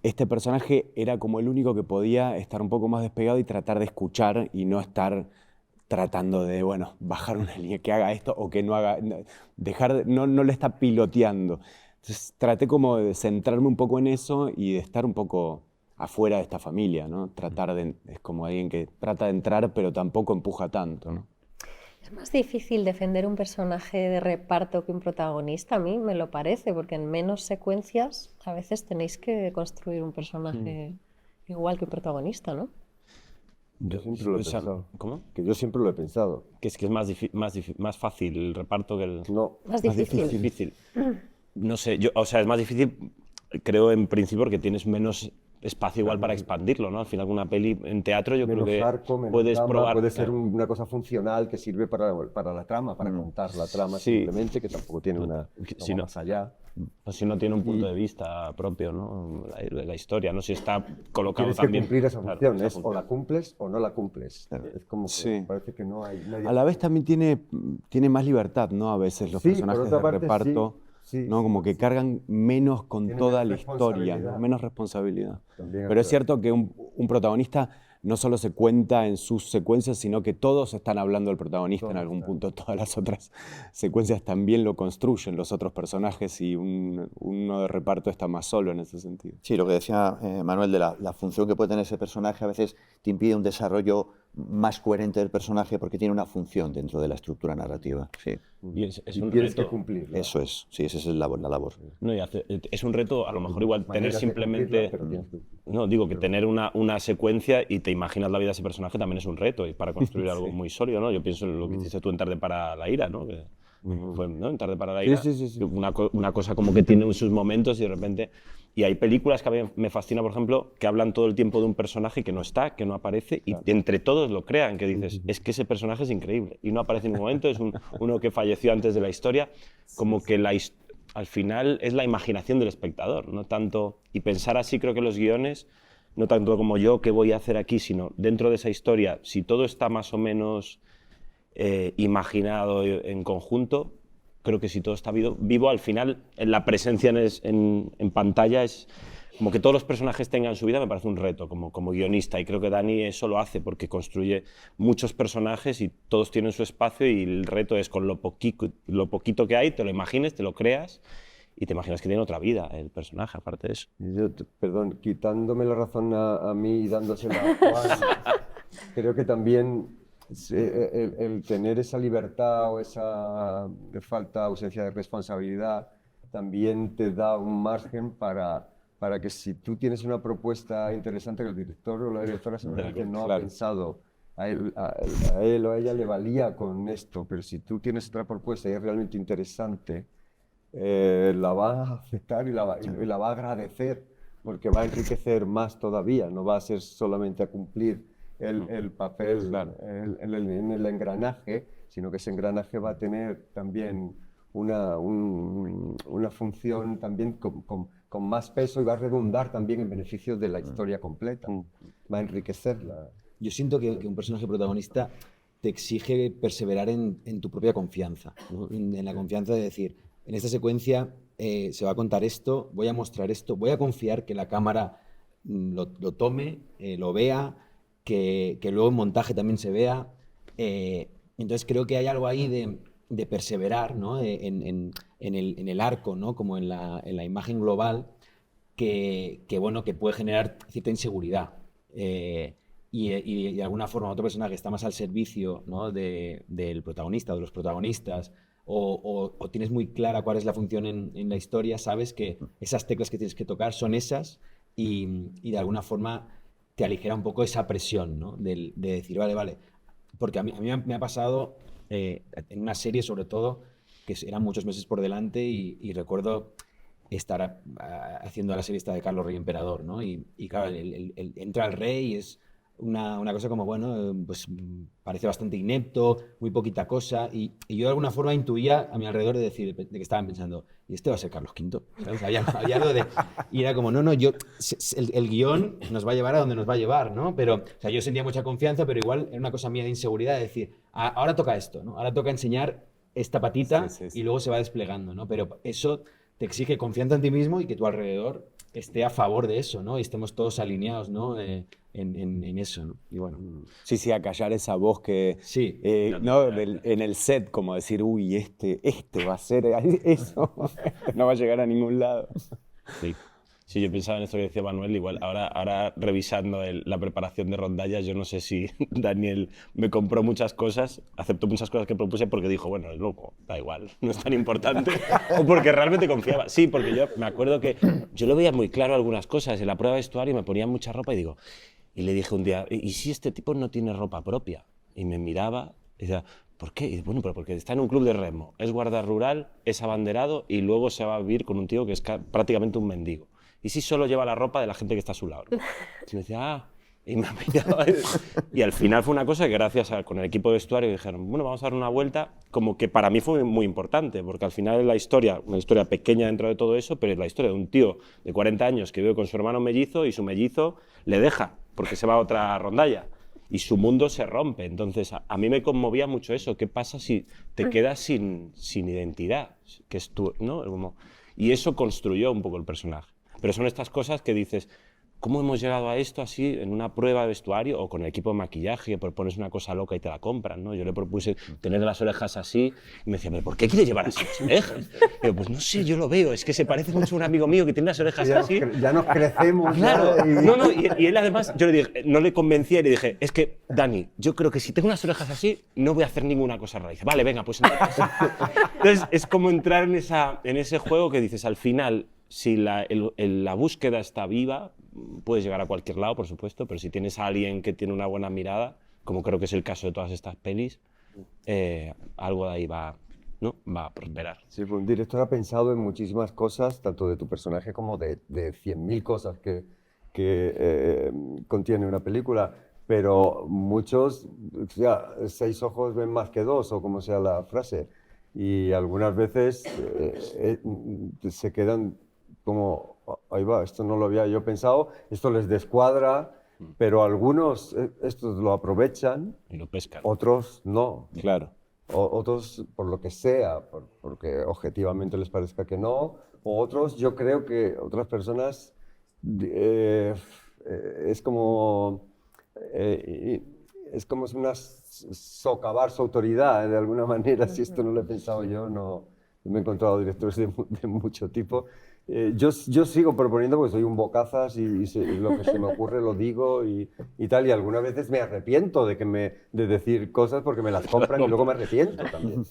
este personaje era como el único que podía estar un poco más despegado y tratar de escuchar y no estar tratando de, bueno, bajar una línea que haga esto o que no haga, no le está piloteando. Entonces traté como de centrarme un poco en eso y de estar un poco afuera de esta familia, ¿no? Es como alguien que trata de entrar pero tampoco empuja tanto, ¿no? Es más difícil defender un personaje de reparto que un protagonista, a mí me lo parece, porque en menos secuencias a veces tenéis que construir un personaje igual que un protagonista, ¿no? Yo siempre lo he pensado. ¿Cómo? Que yo siempre lo he pensado. Que es más fácil el reparto que el... No, Más difícil. Difícil. No sé, o sea, es más difícil, creo en principio, porque tienes menos espacio igual para expandirlo, ¿no? Al final una peli en teatro yo menos creo que arco, menos puedes trama, probar... puede ser una cosa funcional que sirve para la trama, para contar la trama Sí. simplemente, que tampoco tiene una Si no- más allá. O si no tiene un punto de vista propio, ¿no? La historia, ¿no? Si está colocado Tienes que también... cumplir esa Claro, función, esa es o función. la cumples o no la cumples. Es como que Sí. parece que no hay nadie. A la vez también tiene más libertad, ¿no? A veces los Sí, por personajes otra de parte, reparto, sí, ¿no? Como que cargan menos con Tienen toda la menos historia, ¿no? responsabilidad. Menos responsabilidad. También es Pero es verdad. cierto que un protagonista no solo se cuenta en sus secuencias, sino que todos están hablando del protagonista en Todos, algún claro. punto. Todas las otras secuencias también lo construyen los otros personajes y uno de reparto está más solo en ese sentido. Sí, lo que decía Manuel de la función que puede tener ese personaje a veces te impide un desarrollo más coherente del personaje porque tiene una función dentro de la estructura narrativa. Sí, Y es Y un tienes que reto. cumplirla. eso es. Sí, esa es la labor. No, es un reto, a lo mejor igual tener Maneras de simplemente... cumplirla, pero tienes que- No, digo que tener una secuencia y te imaginas la vida de ese personaje también es un reto y para construir algo muy sólido, ¿no? Yo pienso en lo que hiciste tú en Tarde para la ira, ¿no? Que fue, ¿no? En Tarde para la ira. Sí. Una cosa como que tiene sus momentos y de repente... Y hay películas que a mí me fascina, por ejemplo, que hablan todo el tiempo de un personaje que no está, que no aparece y entre todos lo crean, que dices, es que ese personaje es increíble y no aparece en ningún momento, es uno que falleció antes de la historia, como que al final es la imaginación del espectador, no tanto... Y pensar así creo que los guiones, no tanto como yo, qué voy a hacer aquí, sino dentro de esa historia, si todo está más o menos imaginado en conjunto, creo que si todo está vivo, al final en la presencia en pantalla es como que todos los personajes tengan su vida, me parece un reto como guionista y creo que Dani eso lo hace porque construye muchos personajes y todos tienen su espacio y el reto es con lo poquito que hay, te lo imagines, te lo creas y te imaginas que tiene otra vida el personaje, aparte de eso. Y yo, perdón, quitándome la razón a mí y dándosela a Juan, creo que también el tener esa libertad o esa ausencia de responsabilidad también te da un margen para que si tú tienes una propuesta interesante que el director o la directora seguramente no ha pensado, a él o a ella le valía con esto, pero si tú tienes otra propuesta y es realmente interesante, la va a aceptar y la va a agradecer, porque va a enriquecer más todavía, no va a ser solamente a cumplir el papel en el engranaje, sino que ese engranaje va a tener también una función también con más peso y va a redundar también en beneficio de la historia completa, va a enriquecerla. Yo siento que un personaje protagonista te exige perseverar en tu propia confianza, ¿no? En la confianza de decir, en esta secuencia se va a contar esto, voy a mostrar esto, voy a confiar que la cámara lo tome, lo vea, que luego en montaje también se vea. Entonces creo que hay algo ahí de perseverar, ¿no? en el arco, ¿no? Como en la imagen global, que puede generar cierta inseguridad. Y de alguna forma otro personaje está más al servicio, ¿no? del protagonista, de los protagonistas, o tienes muy clara cuál es la función en la historia, sabes que esas teclas que tienes que tocar son esas y de alguna forma te aligera un poco esa presión, ¿no? De decir, vale, porque a mí me ha pasado en una serie sobre todo, que eran muchos meses por delante y recuerdo estar haciendo la serie esta de Carlos Rey Emperador, ¿no? Y claro, entra el rey y es una cosa como, bueno, pues parece bastante inepto, muy poquita cosa, y yo de alguna forma intuía a mi alrededor de decir, de que estaban pensando, ¿y este va a ser Carlos V? ¿Sabes? Había algo de... Y era como, no, el guión nos va a llevar a donde nos va a llevar, ¿no? Pero, o sea, yo sentía mucha confianza, pero igual era una cosa mía de inseguridad de decir, ahora toca esto, ¿no? Ahora toca enseñar esta patita y luego se va desplegando, ¿no? Pero eso te exige confianza en ti mismo y que tu alrededor esté a favor de eso, ¿no? Y estemos todos alineados, ¿no? En eso, ¿no? Y bueno. Sí, acallar esa voz que... Sí. ¿no? En el set, como decir, uy, este va a ser eso, no va a llegar a ningún lado. Sí. Sí, yo pensaba en esto que decía Manuel, igual ahora revisando la preparación de rondallas, yo no sé si Daniel me compró muchas cosas, aceptó muchas cosas que propuse porque dijo, bueno, es loco, da igual, no es tan importante, o porque realmente confiaba. Sí, porque yo me acuerdo que yo lo veía muy claro algunas cosas, en la prueba de vestuario me ponía mucha ropa y le dije un día, ¿y si este tipo no tiene ropa propia? Y me miraba y decía, ¿por qué? Y bueno, pero porque está en un club de remo, es guardia rural, es abanderado y luego se va a vivir con un tío que es prácticamente un mendigo. ¿Y si solo lleva la ropa de la gente que está a su lado? Y me decía, y me miraba. Y al final fue una cosa que gracias con el equipo de vestuario dijeron, bueno, vamos a dar una vuelta, como que para mí fue muy importante, porque al final es la historia, una historia pequeña dentro de todo eso, pero es la historia de un tío de 40 años que vive con su hermano mellizo y su mellizo le deja, porque se va a otra rondalla. Y su mundo se rompe. Entonces, a mí me conmovía mucho eso. ¿Qué pasa si te quedas sin identidad? Que es tú, ¿no? Y eso construyó un poco el personaje. Pero son estas cosas que dices, ¿cómo hemos llegado a esto así en una prueba de vestuario o con el equipo de maquillaje que propones una cosa loca y te la compran, ¿no? Yo le propuse tener las orejas así y me decía, ¿pero por qué quieres llevar así las orejas? Y yo, pues no sé, yo lo veo, es que se parece mucho a un amigo mío que tiene las orejas así. Ya nos crecemos. Claro, no, y él además, yo le dije, no le convencía y le dije, es que, Dani, yo creo que si tengo unas orejas así, no voy a hacer ninguna cosa rara. Y dice, vale, venga, pues entonces es como entrar en ese juego que dices, al final, si la búsqueda está viva, puedes llegar a cualquier lado, por supuesto, pero si tienes a alguien que tiene una buena mirada, como creo que es el caso de todas estas pelis, algo de ahí va a prosperar. Sí, pues un director ha pensado en muchísimas cosas, tanto de tu personaje como de 100.000 cosas que contiene una película, pero muchos, o sea, 6 ojos ven más que 2, o como sea la frase, y algunas veces se quedan como, ahí va, esto no lo había yo pensado, esto les descuadra, pero algunos estos lo aprovechan y lo pescan. Otros no. Claro. Otros por lo que sea, porque objetivamente les parezca que no, o otros, yo creo que otras personas es como socavar su autoridad de alguna manera. Si esto no lo he pensado yo, no me he encontrado directores de mucho tipo. Yo sigo proponiendo porque soy un bocazas y lo que se me ocurre lo digo y tal, y algunas veces me arrepiento de decir cosas porque me las compran y luego me arrepiento también.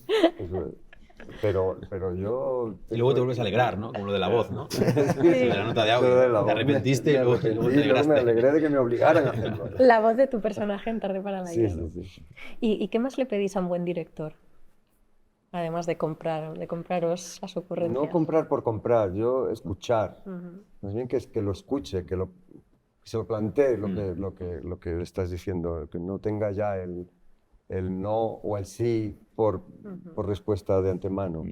Pero yo... Y luego te vuelves a alegrar, ¿no? Como lo de la voz, ¿no? Sí. De la nota de audio. Te arrepentiste y luego te alegraste. Me alegré de que me obligaran a hacerlo. La voz de tu personaje en Tarde para la Guerra. Sí. ¿Y qué más le pedís a un buen director? además de compraros las ocurrencias. No comprar por comprar, yo escuchar. Ujú. Más bien que lo escuche, que se lo plantee lo que estás diciendo, que no tenga ya el no o el sí por respuesta de antemano.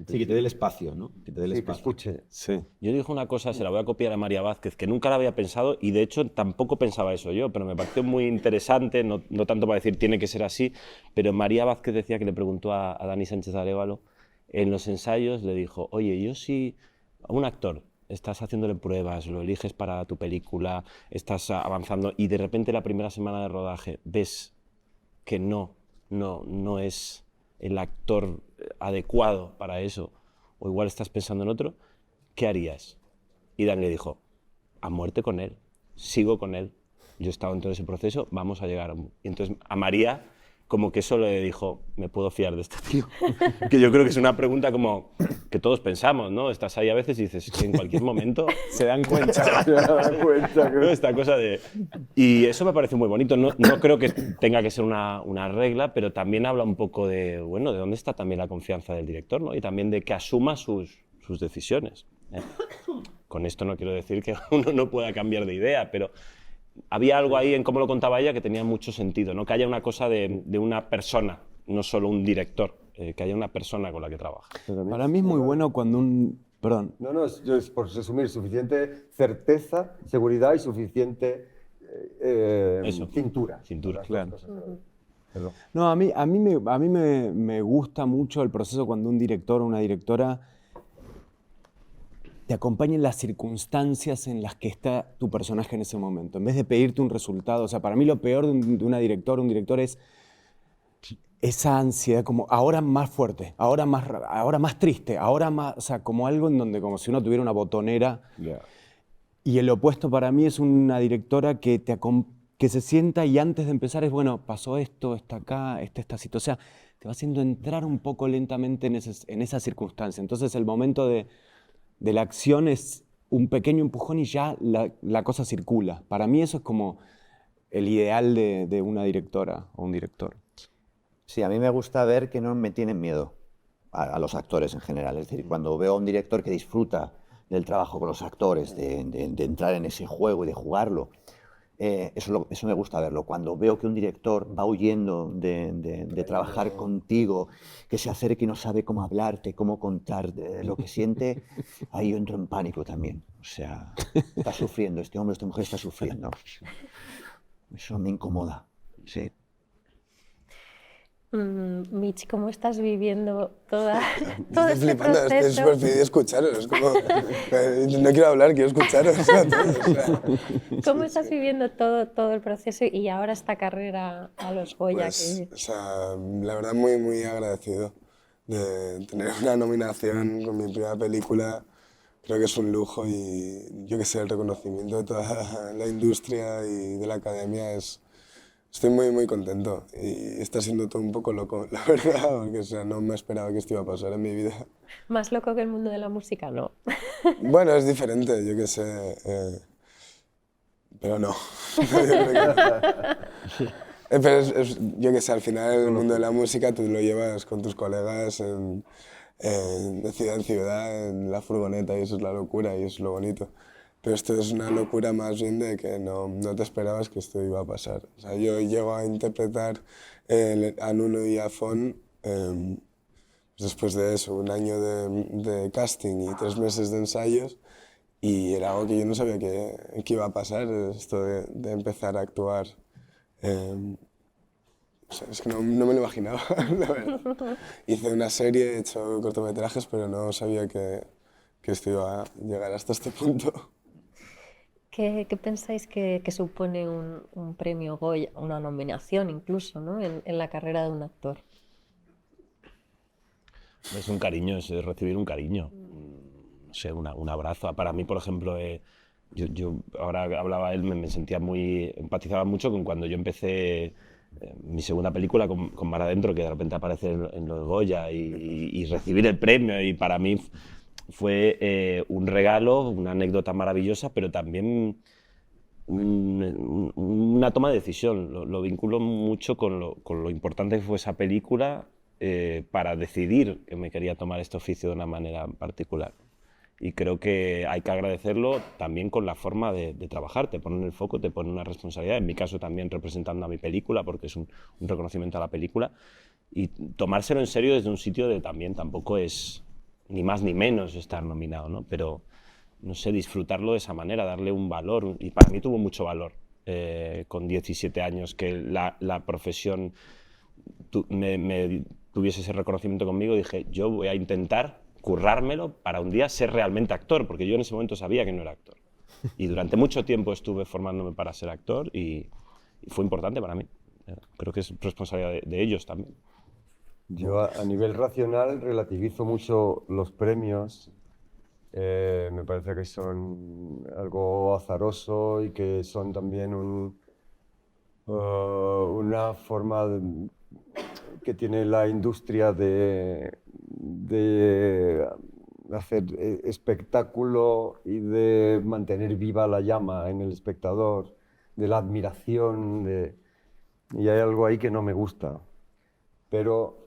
Sí, que te dé el espacio, ¿no? Que te dé el Sí, que espacio. escuche. Sí. Yo digo una cosa, se la voy a copiar a María Vázquez, que nunca la había pensado y de hecho tampoco pensaba eso yo, pero me pareció muy interesante, no tanto para decir tiene que ser así, pero María Vázquez decía que le preguntó a Dani Sánchez Arévalo en los ensayos, le dijo, oye, yo si a un actor estás haciéndole pruebas, lo eliges para tu película, estás avanzando y de repente la primera semana de rodaje ves que no es el actor adecuado para eso, o igual estás pensando en otro, ¿qué harías? Y Dan le dijo, a muerte con él, sigo con él, yo he estado en todo ese proceso, vamos a llegar. Y entonces a María como que eso le dijo, me puedo fiar de este tío. Que yo creo que es una pregunta como que todos pensamos, ¿no? Estás ahí a veces y dices que en cualquier momento Se dan cuenta. ¿no? Esta cosa de... Y eso me parece muy bonito. No creo que tenga que ser una regla, pero también habla un poco de, bueno, de dónde está también la confianza del director, ¿no? Y también de que asuma sus decisiones. Con esto no quiero decir que uno no pueda cambiar de idea, pero había algo ahí en cómo lo contaba ella que tenía mucho sentido, ¿no? Que haya una cosa de una persona, no solo un director, que haya una persona con la que trabaja. Para mí es muy bueno cuando un... Perdón. No, es por resumir, suficiente certeza, seguridad y suficiente Eso. cintura. Cintura, Las dos claro. cosas, Perdón. No, a mí me gusta mucho el proceso cuando un director o una directora te acompaña en las circunstancias en las que está tu personaje en ese momento. En vez de pedirte un resultado, o sea, para mí lo peor de una directora, un director es esa ansiedad, como ahora más fuerte, ahora más triste, ahora más, o sea, como algo en donde como si uno tuviera una botonera. Yeah. Y el opuesto para mí es una directora que que se sienta y antes de empezar es, bueno, pasó esto, está acá, esta situación. O sea, te va haciendo entrar un poco lentamente en esa circunstancia. Entonces el momento de la acción es un pequeño empujón y ya la cosa circula. Para mí eso es como el ideal de una directora o un director. Sí, a mí me gusta ver que no me tienen miedo a los actores en general. Es decir, cuando veo a un director que disfruta del trabajo con los actores, de entrar en ese juego y de jugarlo, eso me gusta verlo. Cuando veo que un director va huyendo de trabajar contigo, que se acerca y no sabe cómo hablarte, cómo contar lo que siente, ahí yo entro en pánico también. O sea, está sufriendo, este hombre, esta mujer está sufriendo. Eso me incomoda, sí. Mitch, ¿cómo estás viviendo todo Estoy este flipando, estoy proceso? súper feliz de escucharos. Es como, no quiero hablar, quiero escucharos a todos. O sea, ¿Cómo estás viviendo todo el proceso y ahora esta carrera a los Goya? pues, o sea, la verdad muy, muy agradecido de tener una nominación con mi primera película. Creo que es un lujo y yo que sé, el reconocimiento de toda la industria y de la academia estoy muy, muy contento y está siendo todo un poco loco, la verdad, porque o sea, no me esperaba que esto iba a pasar en mi vida. Más loco que el mundo de la música, ¿no? Bueno, es diferente, yo qué sé, pero no. Yo creo que- pero yo qué sé, al final el mundo de la música tú lo llevas con tus colegas de ciudad en ciudad, en la furgoneta y eso es la locura y eso es lo bonito. Pero esto es una locura más bien de que no te esperabas que esto iba a pasar. O sea, yo llego a interpretar a Nuno y a Fon pues después de eso, un año de casting y 3 meses de ensayos y era algo que yo no sabía que iba a pasar, esto de empezar a actuar. O sea, es que no me lo imaginaba, la verdad. Hice una serie, he hecho cortometrajes, pero no sabía que esto iba a llegar hasta este punto. ¿Qué pensáis que supone un premio Goya, una nominación incluso, ¿no? en la carrera de un actor? Es un cariño, es recibir un cariño, no sé, un abrazo. Para mí, por ejemplo, yo ahora hablaba él, me sentía empatizaba mucho con cuando yo empecé mi segunda película con Mar Adentro, que de repente aparece en los Goya y recibir el premio y para mí fue un regalo, una anécdota maravillosa, pero también una toma de decisión. Lo vinculo mucho con lo importante que fue esa película para decidir que me quería tomar este oficio de una manera particular. Y creo que hay que agradecerlo también con la forma de trabajar, te ponen el foco, te ponen una responsabilidad, en mi caso también representando a mi película, porque es un reconocimiento a la película, y tomárselo en serio desde un sitio de también tampoco es ni más ni menos estar nominado, ¿no? Pero, no sé, disfrutarlo de esa manera, darle un valor, y para mí tuvo mucho valor, con 17 años, que la profesión tuviese ese reconocimiento conmigo. Dije, yo voy a intentar currármelo para un día ser realmente actor, porque yo en ese momento sabía que no era actor. Y durante mucho tiempo estuve formándome para ser actor y fue importante para mí. Creo que es responsabilidad de ellos también. Yo a nivel racional relativizo mucho los premios. Me parece que son algo azaroso y que son también una forma que tiene la industria de hacer espectáculo y de mantener viva la llama en el espectador, de la admiración, y hay algo ahí que no me gusta. Pero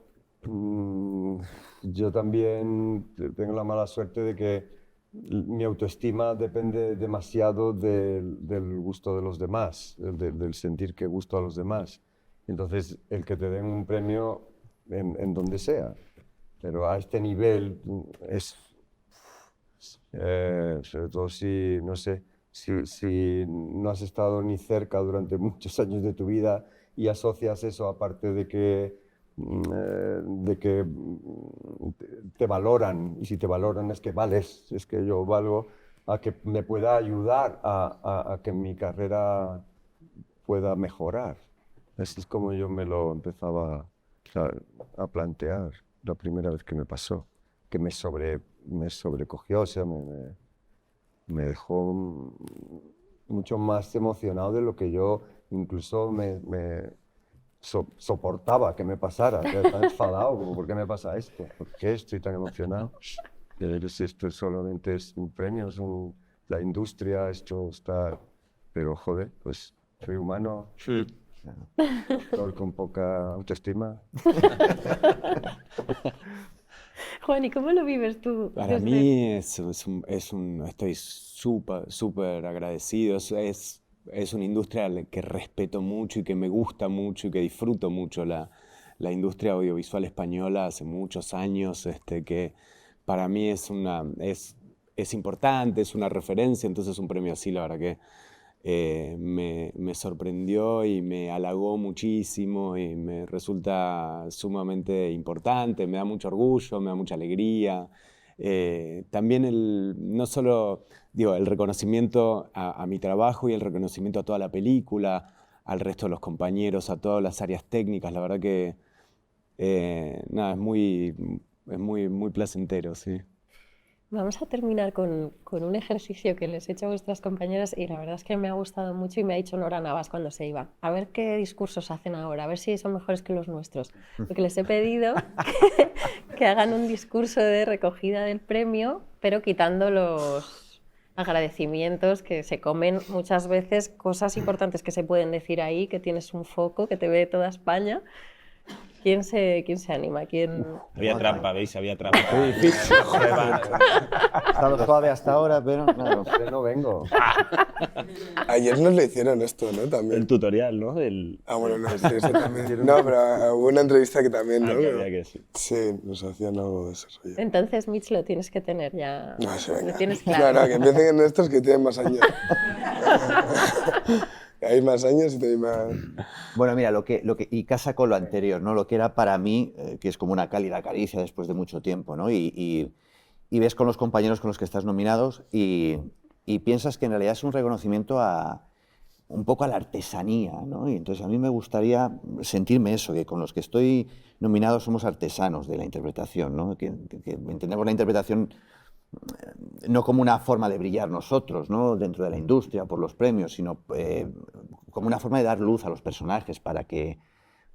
yo también tengo la mala suerte de que mi autoestima depende demasiado del gusto de los demás, del sentir que gusto a los demás. Entonces, el que te den un premio en donde sea, pero a este nivel es, sobre todo si, no sé, si no has estado ni cerca durante muchos años de tu vida y asocias eso, aparte de que te valoran, y si te valoran es que vales, es que yo valgo, a que me pueda ayudar a que mi carrera pueda mejorar. Así es como yo me lo empezaba a plantear la primera vez que me pasó, que me sobrecogió, o sea, me dejó mucho más emocionado de lo que yo incluso soportaba que me pasara, que tan enfadado, como ¿por qué me pasa esto? ¿Por qué estoy tan emocionado? Esto solamente es un premio, es la industria, esto está... Pero joder, pues soy humano, actor con poca autoestima. Juan, ¿y cómo lo vives tú? Para mí estoy súper agradecido. Es una industria a la que respeto mucho y que me gusta mucho y que disfruto mucho. La industria audiovisual española hace muchos años, que para mí es importante, es una referencia. Entonces un premio así, la verdad que me sorprendió y me halagó muchísimo y me resulta sumamente importante, me da mucho orgullo, me da mucha alegría. También no solo el reconocimiento a mi trabajo y el reconocimiento a toda la película, al resto de los compañeros, a todas las áreas técnicas, la verdad que nada, es muy placentero, sí. Vamos a terminar con un ejercicio que les he hecho a vuestras compañeras y la verdad es que me ha gustado mucho y me ha dicho Nora Navas cuando se iba. A ver qué discursos hacen ahora, a ver si son mejores que los nuestros. Porque les he pedido que hagan un discurso de recogida del premio, pero quitando los agradecimientos que se comen muchas veces, cosas importantes que se pueden decir ahí, que tienes un foco, que te ve toda España. ¿Quién se anima? Había trampa, ¿veis? Había trampa. Muy difícil. Ha estado suave hasta ahora, pero claro, no vengo. Ayer nos lo hicieron esto, ¿no? También. El tutorial, ¿no? Bueno, no, sí, eso también. No, pero hubo una entrevista que también, ¿no? Que había que sí. Sí, nos hacían algo de eso. Entonces, Mitch, lo tienes que tener ya. No, sí, venga. Lo tienes claro. Claro, que empiecen en estos que tienen más años. Hay más años y te hay más... Bueno, mira, y casa con lo anterior, ¿no? Lo que era para mí, que es como una cálida caricia después de mucho tiempo, ¿no? Y ves con los compañeros con los que estás nominados y piensas que en realidad es un reconocimiento un poco a la artesanía, ¿no? Y entonces a mí me gustaría sentirme eso, que con los que estoy nominado somos artesanos de la interpretación, ¿no? Que entendemos la interpretación no como una forma de brillar nosotros, ¿no? Dentro de la industria por los premios, sino como una forma de dar luz a los personajes para que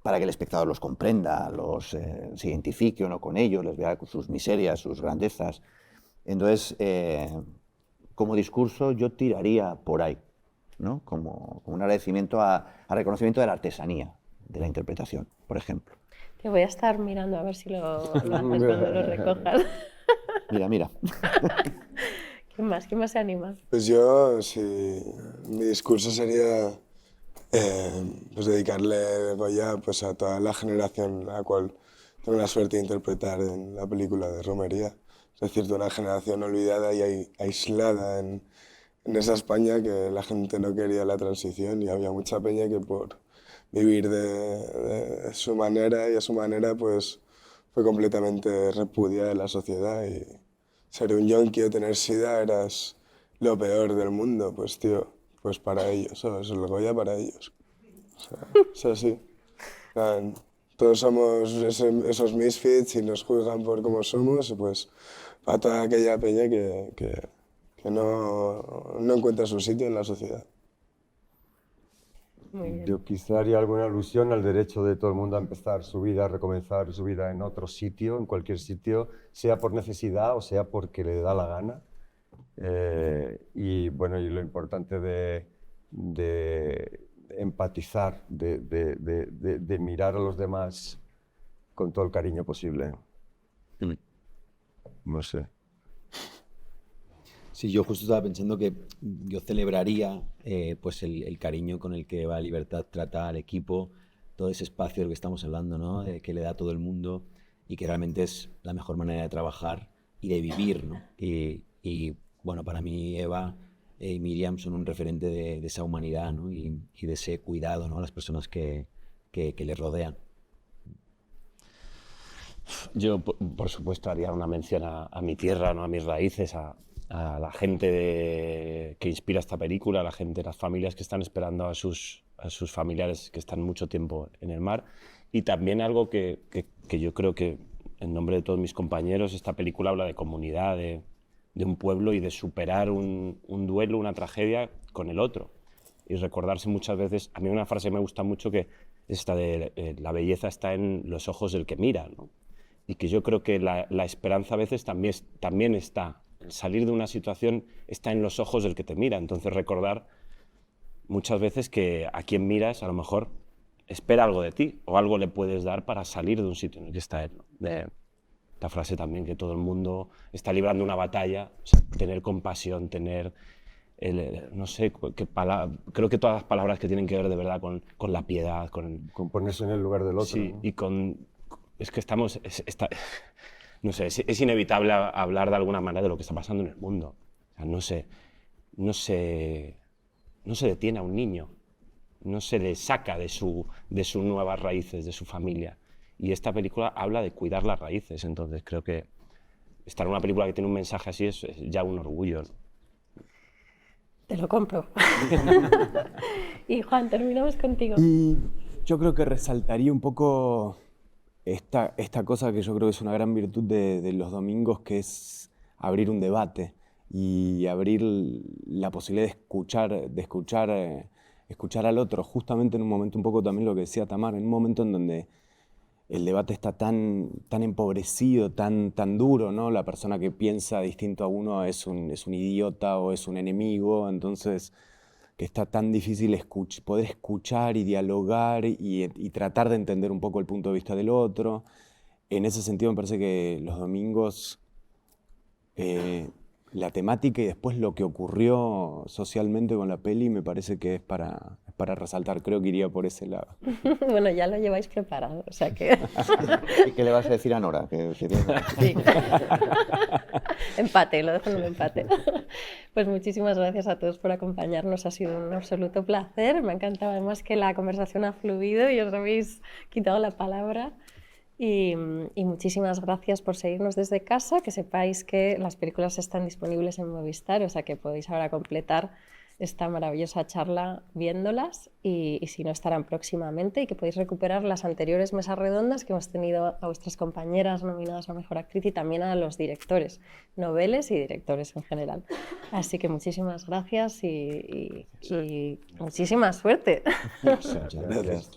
el espectador los comprenda, se identifique o no con ellos, les vea sus miserias, sus grandezas. Entonces, como discurso yo tiraría por ahí, ¿no? Como un agradecimiento a reconocimiento de la artesanía de la interpretación, por ejemplo. Te voy a estar mirando a ver si lo haces cuando lo recojas. Mira. ¿Quién más se anima? Pues yo, sí, mi discurso sería pues dedicarle Goya pues, a toda la generación a la cual tengo la suerte de interpretar en la película de Romería. Es decir, de una generación olvidada y aislada en esa España que la gente no quería la transición y había mucha peña que por vivir de su manera y a su manera pues fue completamente repudiada de la sociedad y ser un yonki o tener sida eras lo peor del mundo, pues tío, pues para ellos, ¿sabes? El Goya para ellos. O sea, es así. O sea, todos somos esos misfits y nos juzgan por cómo somos, pues para toda aquella peña que no encuentra su sitio en la sociedad. Muy bien. Yo quizá haría alguna alusión al derecho de todo el mundo a empezar su vida, a recomenzar su vida en otro sitio, en cualquier sitio, sea por necesidad o sea porque le da la gana. Y bueno, y lo importante de empatizar, de mirar a los demás con todo el cariño posible. No sé. Sí, yo justo estaba pensando que yo celebraría pues el cariño con el que Eva Libertad trata al equipo, todo ese espacio del que estamos hablando, ¿no? Que le da a todo el mundo y que realmente es la mejor manera de trabajar y de vivir, ¿no? Y bueno, para mí Eva y Miriam son un referente de esa humanidad, ¿no? Y de ese cuidado, ¿no? A las personas que le rodean. Yo, por supuesto, haría una mención a mi tierra, ¿no? A mis raíces, a la gente que inspira esta película, a la gente, las familias que están esperando a sus familiares que están mucho tiempo en el mar. Y también algo que yo creo que, en nombre de todos mis compañeros, esta película habla de comunidad, de un pueblo y de superar un duelo, una tragedia con el otro. Y recordarse muchas veces, a mí una frase que me gusta mucho que es esta de la belleza está en los ojos del que mira, ¿no? Y que yo creo que la esperanza a veces también está, el salir de una situación está en los ojos del que te mira. Entonces recordar muchas veces que a quien miras a lo mejor espera algo de ti o algo le puedes dar para salir de un sitio en el que está él, ¿no? Esta frase también, que todo el mundo está librando una batalla, o sea, tener compasión, tener, no sé, creo que todas las palabras que tienen que ver de verdad con la piedad, con ponerse en el lugar del otro. Sí, ¿no? y es que estamos, no sé, es inevitable hablar de alguna manera de lo que está pasando en el mundo. O sea, no se detiene a un niño, no se le saca de sus nuevas raíces, de su familia. Y esta película habla de cuidar las raíces, entonces creo que estar en una película que tiene un mensaje así es ya un orgullo, ¿no? Te lo compro. Y Juan, terminamos contigo. Y yo creo que resaltaría un poco esta cosa que yo creo que es una gran virtud de los domingos, que es abrir un debate y abrir la posibilidad de escuchar al otro, justamente en un momento un poco también lo que decía Tamar, en un momento en donde el debate está tan empobrecido, tan duro, ¿no? La persona que piensa distinto a uno es un idiota o es un enemigo, entonces que está tan difícil poder escuchar y dialogar y tratar de entender un poco el punto de vista del otro. En ese sentido me parece que los domingos, la temática y después lo que ocurrió socialmente con la peli me parece que es para resaltar. Creo que iría por ese lado. Bueno, ya lo lleváis preparado, o sea que... ¿Y qué le vas a decir a Nora? Sí. Empate, lo dejo en un empate. Pues muchísimas gracias a todos por acompañarnos, ha sido un absoluto placer. Me ha encantado además que la conversación ha fluido y os habéis quitado la palabra. Y muchísimas gracias por seguirnos desde casa, que sepáis que las películas están disponibles en Movistar, o sea que podéis ahora completar esta maravillosa charla viéndolas y si no estarán próximamente, y que podéis recuperar las anteriores mesas redondas que hemos tenido a vuestras compañeras nominadas a Mejor Actriz y también a los directores, noveles y directores en general. Así que muchísimas gracias y muchísima suerte. Muchas gracias.